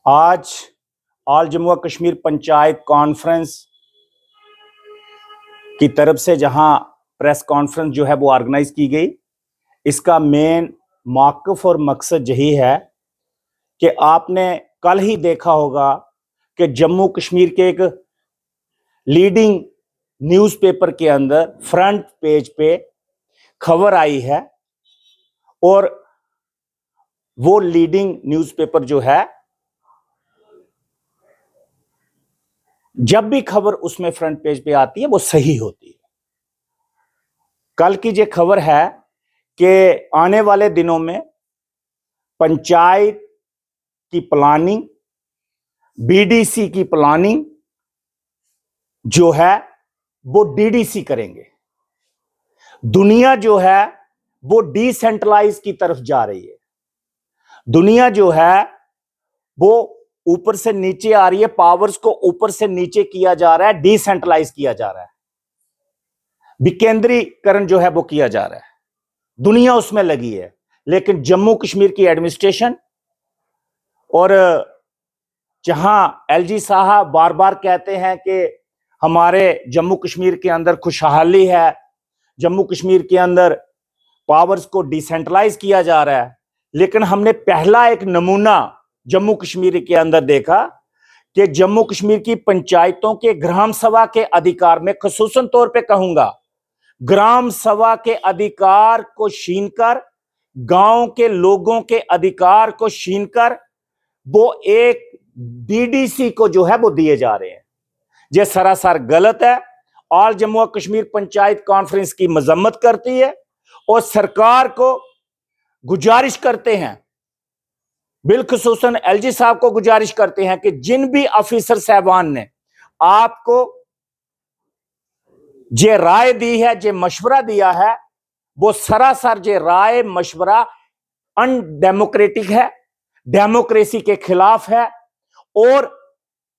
आज ऑल जम्मू व कश्मीर पंचायत कॉन्फ्रेंस की तरफ से जहां प्रेस कॉन्फ्रेंस जो है वो ऑर्गेनाइज की गई, इसका मेन मौक़िफ़ और मकसद यही है कि आपने कल ही देखा होगा कि जम्मू कश्मीर के एक लीडिंग न्यूज़पेपर के अंदर फ्रंट पेज पे खबर आई है और वो लीडिंग न्यूज़पेपर जो है, जब भी खबर उसमें फ्रंट पेज पे आती है वो सही होती है। कल की जो खबर है कि आने वाले दिनों में पंचायत की प्लानिंग, बीडीसी की प्लानिंग जो है वो डीडीसी करेंगे। दुनिया जो है वो डिसेंट्रलाइज की तरफ जा रही है। दुनिया जो है वो ऊपर से नीचे आ रही है, पावर्स को ऊपर से नीचे किया जा रहा है, डिसेंट्रलाइज किया जा रहा है, विकेंद्रीकरण जो है वो किया जा रहा है। दुनिया उसमें लगी है, लेकिन जम्मू कश्मीर की एडमिनिस्ट्रेशन और जहां एलजी साहब बार बार कहते हैं कि हमारे जम्मू कश्मीर के अंदर खुशहाली है, जम्मू कश्मीर के अंदर पावर्स को डिसेंट्रलाइज किया जा रहा है, लेकिन हमने पहला एक नमूना जम्मू कश्मीर के अंदर देखा कि जम्मू कश्मीर की पंचायतों के ग्राम सभा के अधिकार में, खसूसन तौर पे कहूंगा, ग्राम सभा के अधिकार को छीनकर, गांव के लोगों के अधिकार को छीनकर वो एक डीडीसी को जो है वो दिए जा रहे हैं। ये सरासर गलत है। ऑल जम्मू व कश्मीर पंचायत कॉन्फ्रेंस की मजम्मत करती है और सरकार को गुजारिश करते हैं, बिलखसूसन एलजी साहब को गुजारिश करते हैं कि जिन भी ऑफिसर साहबान ने आपको जे राय दी है, जे मशवरा दिया है, वो सरासर जे राय मशवरा अनडेमोक्रेटिक है, डेमोक्रेसी के खिलाफ है और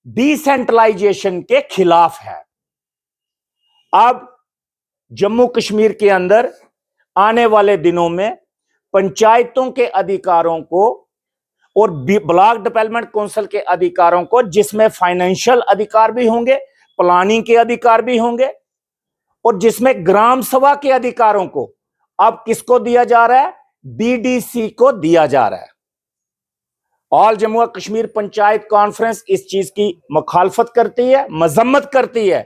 डिसेंट्रलाइजेशन के खिलाफ है। अब जम्मू कश्मीर के अंदर आने वाले दिनों में पंचायतों के अधिकारों को और ब्लॉक डेवलपमेंट काउंसिल के अधिकारों को, जिसमें फाइनेंशियल अधिकार भी होंगे, प्लानिंग के अधिकार भी होंगे और जिसमें ग्राम सभा के अधिकारों को अब किसको दिया जा रहा है? डीडीसी को दिया जा रहा है। ऑल जम्मू व कश्मीर पंचायत कॉन्फ्रेंस इस चीज की मुखालफत करती है, मजम्मत करती है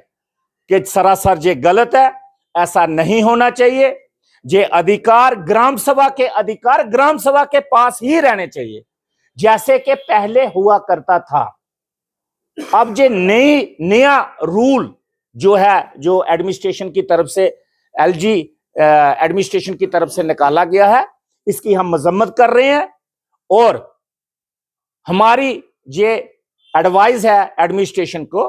कि सरासर ये गलत है, ऐसा नहीं होना चाहिए। ये अधिकार ग्राम सभा के अधिकार ग्राम सभा के पास ही रहने चाहिए, जैसे कि पहले हुआ करता था। अब ये नया रूल जो है, जो एडमिनिस्ट्रेशन की तरफ से, एलजी एडमिनिस्ट्रेशन की तरफ से निकाला गया है, इसकी हम मजम्मत कर रहे हैं और हमारी ये एडवाइस है एडमिनिस्ट्रेशन को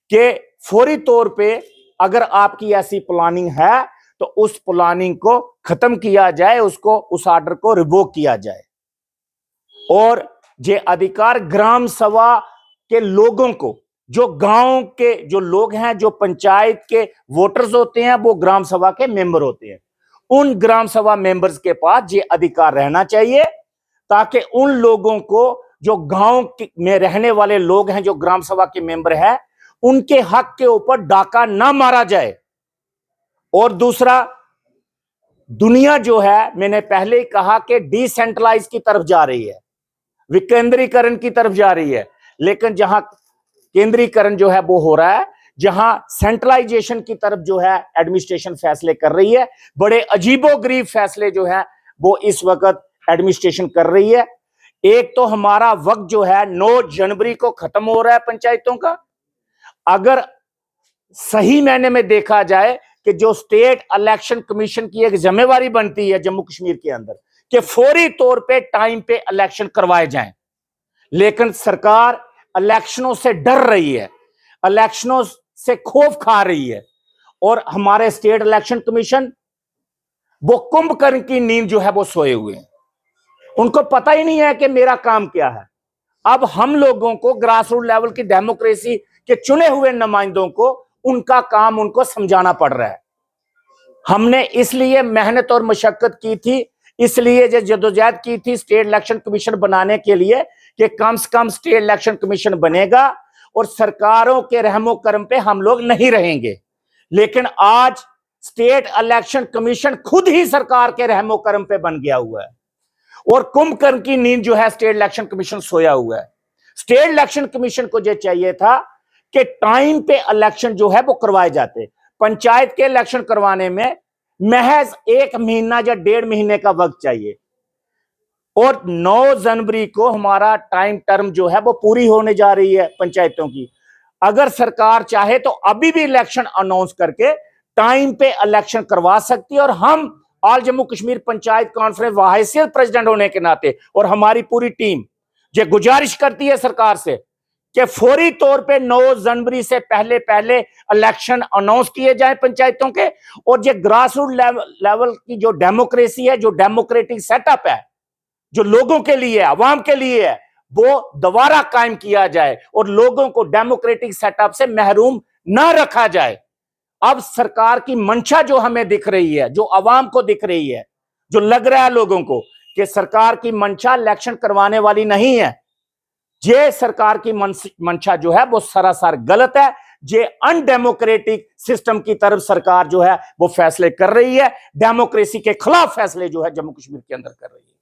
कि फौरी तौर पे अगर आपकी ऐसी प्लानिंग है तो उस प्लानिंग को खत्म किया जाए, उसको, उस ऑर्डर को रिवोक किया जाए और ये अधिकार ग्राम सभा के लोगों को, जो गांव के जो लोग हैं, जो पंचायत के वोटर्स होते हैं, वो ग्राम सभा के मेंबर होते हैं, उन ग्राम सभा मेंबर्स के पास ये अधिकार रहना चाहिए ताकि उन लोगों को, जो गांव में रहने वाले लोग हैं, जो ग्राम सभा के मेंबर हैं, उनके हक के ऊपर डाका ना मारा जाए। और दूसरा, दुनिया जो है, मैंने पहले ही कहा कि डिसेंट्रलाइज की तरफ जा रही है, विकेंद्रीकरण की तरफ जा रही है, लेकिन जहां केंद्रीकरण जो है वो हो रहा है, जहां सेंट्रलाइजेशन की तरफ जो है एडमिनिस्ट्रेशन फैसले कर रही है, बड़े अजीबोगरीब फैसले जो है वो इस वक्त एडमिनिस्ट्रेशन कर रही है। एक तो हमारा वक्त जो है 9 जनवरी को खत्म हो रहा है पंचायतों का। अगर सही मायने में देखा जाए कि जो स्टेट इलेक्शन कमीशन की एक जिम्मेवारी बनती है जम्मू कश्मीर के अंदर कि फौरी तौर पे टाइम पे इलेक्शन करवाए जाएं, लेकिन सरकार इलेक्शनों से डर रही है, इलेक्शनों से खौफ खा रही है और हमारे स्टेट इलेक्शन कमीशन वो कुंभकर्ण की नींद जो है वो सोए हुए हैं। उनको पता ही नहीं है कि मेरा काम क्या है। अब हम लोगों को, ग्रास रूट लेवल की डेमोक्रेसी के चुने हुए नुमाइंदों को, उनका काम उनको समझाना पड़ रहा है। हमने इसलिए मेहनत और मशक्कत की थी, इसलिए जदोजहद की थी स्टेट इलेक्शन कमीशन बनाने के लिए कि कम से कम स्टेट इलेक्शन कमीशन बनेगा और सरकारों के रहमो करम पे हम लोग नहीं रहेंगे। लेकिन आज स्टेट इलेक्शन कमीशन खुद ही सरकार के रहमो करम पे बन गया हुआ है और कुंभकर्ण की नींद जो है स्टेट इलेक्शन कमीशन सोया हुआ है। स्टेट इलेक्शन कमीशन को यह चाहिए था कि टाइम पे इलेक्शन जो है वो करवाए जाते। पंचायत के इलेक्शन करवाने में महज 1 महीना या 1.5 महीने का वक्त चाहिए और 9 जनवरी को हमारा टाइम टर्म जो है वो पूरी होने जा रही है पंचायतों की। अगर सरकार चाहे तो अभी भी इलेक्शन अनाउंस करके टाइम पे इलेक्शन करवा सकती है और हम ऑल जम्मू कश्मीर पंचायत कॉन्फ्रेंस वाहिसियत प्रेसिडेंट होने के नाते और हमारी पूरी टीम ये गुजारिश करती है सरकार से कि फौरी तौर पे 9 जनवरी से पहले पहले इलेक्शन अनाउंस किए जाए पंचायतों के और ये ग्रास रूट लेवल की जो डेमोक्रेसी है, जो डेमोक्रेटिक सेटअप है, जो लोगों के लिए, अवाम के लिए है, वो दोबारा कायम किया जाए और लोगों को डेमोक्रेटिक सेटअप से महरूम ना रखा जाए। अब सरकार की मंशा जो हमें दिख रही है, जो अवाम को दिख रही है, जो लग रहा है लोगों को कि सरकार की मंशा इलेक्शन करवाने वाली नहीं है, ये सरकार की मंशा जो है वो सरासर गलत है। ये अनडेमोक्रेटिक सिस्टम की तरफ सरकार जो है वो फैसले कर रही है, डेमोक्रेसी के खिलाफ फैसले जो है जम्मू कश्मीर के अंदर कर रही है।